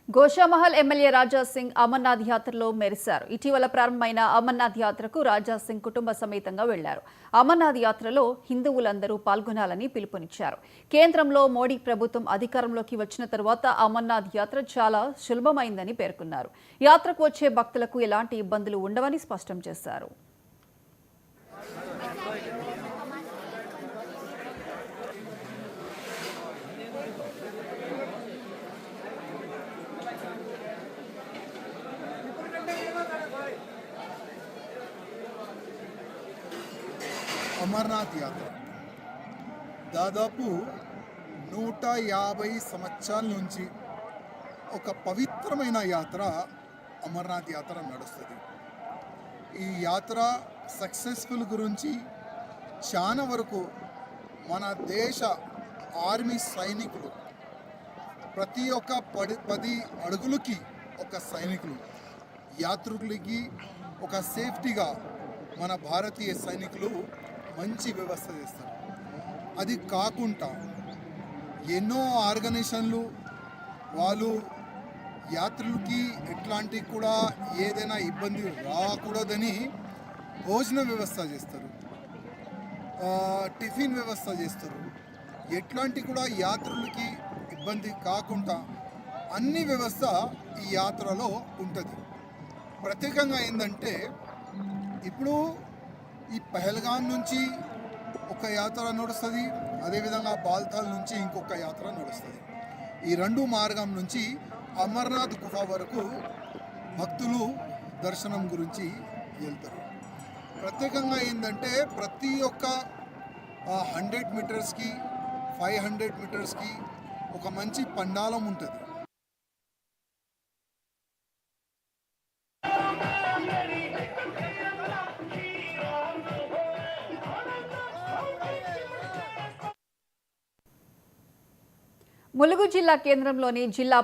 Goshamahal MLA Raja Singh Amarnath యాత్రలో మెరిశారు. ఇటీవల ప్రారంభమైన అమర్నాథ్ యాత్రకు రాజా సింగ్ కుటుంబ సమేతంగా వెళ్లారు. అమర్నాథ్ యాత్రలో హిందువులందరూ పాల్గొనాలని పిలుపునిచ్చారు. కేంద్రంలో మోడీ ప్రభుత్వం అధికారంలోకి వచ్చిన తరువాత అమర్నాథ్ యాత్ర చాలా సులభమైందని పేర్కొన్నారు. యాత్రకు వచ్చే భక్తులకు ఎలాంటి ఇబ్బందులు ఉండవని స్పష్టం చేశారు. అమర్నాథ్ యాత్ర దాదాపు 150 సంవత్సరాల నుంచి ఒక పవిత్రమైన యాత్ర అమర్నాథ్ యాత్ర నడుస్తుంది. ఈ యాత్ర సక్సెస్ఫుల్ గురించి చాలా వరకు మన దేశ ఆర్మీ సైనికులు ప్రతి ఒక్క 10 అడుగులకి ఒక సైనికులు యాత్రికులకి ఒక సేఫ్టీగా మన భారతీయ సైనికులు మంచి వ్యవస్థ చేస్తారు. అది కాకుండా ఎన్నో ఆర్గనైజేషన్లు వాళ్ళు యాత్రులకి ఎట్లాంటి కూడా ఏదైనా ఇబ్బంది రాకూడదని భోజన వ్యవస్థ చేస్తారు, టిఫిన్ వ్యవస్థ చేస్తారు. ఎట్లాంటి కూడా యాత్రులకి ఇబ్బంది కాకుండా అన్ని వ్యవస్థ ఈ యాత్రలో ఉంటుంది. ప్రత్యేకంగా ఏంటంటే ఇప్పుడు ఈ పహల్గాం నుంచి ఒక యాత్ర నడుస్తుంది, అదేవిధంగా బాల్తాల్ నుంచి ఇంకొక యాత్ర నడుస్తుంది. ఈ 2 మార్గం నుంచి అమర్నాథ్ గుహ వరకు భక్తులు దర్శనం గురించి వెళ్తారు. ప్రత్యేకంగా ఏంటంటే ప్రతి ఒక్క 100 మీటర్స్కి 500 మీటర్స్కి ఒక మంచి పండాలం ఉంటుంది. ములుగు జిల్లా కేంద్రంలోని జిల్లా